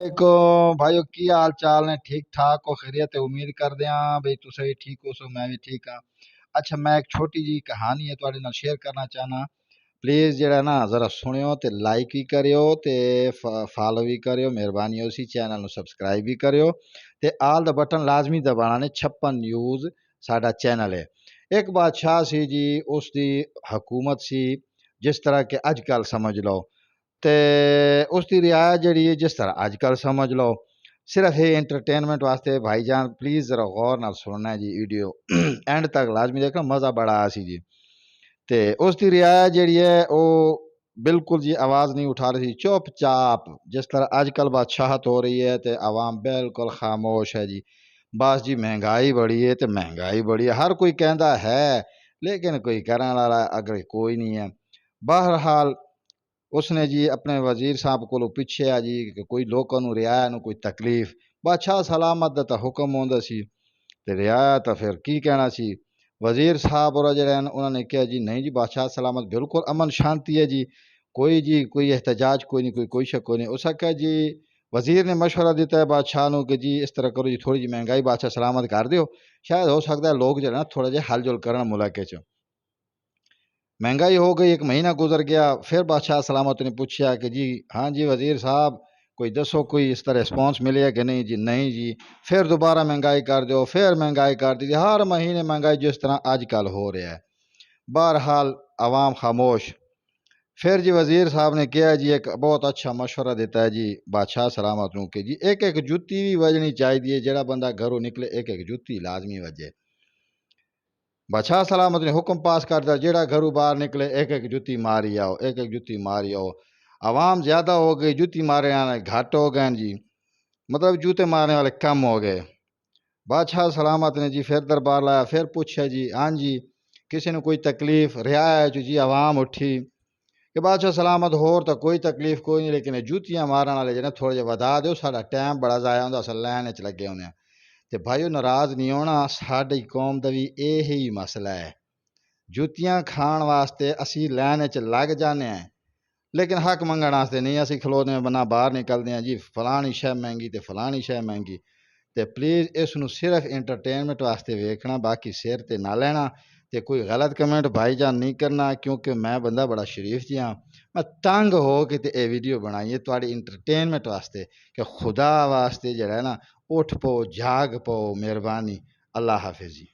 کو بھائیو کی حال چال نے ٹھیک ٹھاک ہو خیریت ہے امید کر دیاں بھئی تسے بھی ٹھیک ہو سو میں بھی ٹھیک ہاں اچھا میں ایک چھوٹی جی کہانی ہے تواڈے نال شیئر کرنا چاہنا پلیز جڑا نا ذرا سنیو تے لائک بھی کریو تے فالو بھی کریو مہربانی ہوسی چینل نو سبسکرائب بھی کریو تے آل دا بٹن لازمی دبانا نے 56 نیوز ساڈا چینل ہے ایک بادشاہ سی جی اس دی حکومت سی جس طرح کہ اج کل سمجھ لو تے اس دی رعایت جڑی ہے جس طرح اج کل سمجھ لو صرف یہ انٹرٹینمنٹ واسطے بھائی جان پلیز ذرا غور نال سننا ہے جی ویڈیو اینڈ تک لازمی دیکھنا مزہ بڑا آسی جی تے اس دی رعایت جڑی ہے او بالکل جی آواز نہیں اٹھا رہی چپ چاپ جس طرح اج کل بادشاہت ہو رہی ہے تے عوام بالکل خاموش ہے جی بس جی مہنگائی بڑی ہے تے مہنگائی بڑی ہے ہر کوئی کہندا ہے لیکن کوئی کرن والا اگر کوئی نہیں ہے بہرحال اس نے جی اپنے وزیر صاحب کو پچھے آ جی کہ کوئی لوگوں نو رعایا نو کوئی تکلیف بادشاہ سلامت دا تا حکم ہوندا سی تے رعایا تا پھر کی کہنا سی وزیر صاحب اور جڑے انہوں نے کہا جی نہیں جی بادشاہ سلامت بالکل امن شانتی ہے جی کوئی احتجاج کوئی نہیں کوئی شک کوئی نہیں اس کہا جی وزیر نے مشورہ دیتا ہے بادشاہ نو کہ جی اس طرح کرو جی تھوڑی جی مہنگائی بادشاہ سلامت کر دیو شاید ہو سکتا ہے لوگ جو ہے نا تھوڑا جہا ہل جل کرن ملک چ مہنگائی ہو گئی ایک مہینہ گزر گیا پھر بادشاہ سلامت نے پوچھا کہ جی ہاں جی وزیر صاحب کوئی دسو کوئی اس طرح رسپانس ملے کہ نہیں جی نہیں جی پھر دوبارہ مہنگائی کر دو پھر مہنگائی کر دی ہر مہینے مہنگائی جس طرح آج کل ہو رہا ہے بہرحال عوام خاموش پھر جی وزیر صاحب نے کیا جی ایک بہت اچھا مشورہ دیتا ہے جی بادشاہ سلامت نو کہ جی ایک جتی بھی وجنی چاہیے جڑا بندہ گھروں نکلے ایک جتی لازمی وجے بادشاہ سلامت نے حکم پاس کر دیا جیڑا گھروں باہر نکلے ایک جتی ماری آؤ ایک جتی ماری آؤ عوام زیادہ ہو گئی جتی مارے والے گھٹ ہو گئے جی مطلب جوتے مارنے والے کم ہو گئے بادشاہ سلامت نے جی پھر دربار لایا پھر پوچھا جی ہاں جی کسی نے کوئی تکلیف رعایا جی عوام اٹھی کہ بادشاہ سلامت ہور تو کوئی تکلیف کوئی نہیں لیکن جوتیاں مارن والے جنے تھوڑے جہے ودا دیو ساڈا ٹائم بڑا ضائع ہوندا اصل لائن وچ لگے ہونے تے بھائیو ناراض نہیں ہونا ساڈی قوم دا وی یہی مسئلہ ہے جوتیاں کھان واسطے اسی لائن وچ لگ جانے ہیں لیکن حق منگن واسطے نہیں اسی کھلونے بنا باہر نکلدے ہیں جی فلانی شے مہنگی تے فلانی شے مہنگی تے پلیز اس نو صرف انٹرٹینمنٹ واسطے ویکھنا باقی سر تے نہ لینا تے کوئی غلط کمنٹ بھائی جان نہیں کرنا کیونکہ میں بندہ بڑا شریف جی ہاں میں تنگ ہو کے تے اے ویڈیو بنائی ہے تواڈی انٹرٹینمنٹ واسطے کہ خدا واسطے جڑا ہے نا اٹھ پو جاگ پو مہربانی اللہ حافظ جی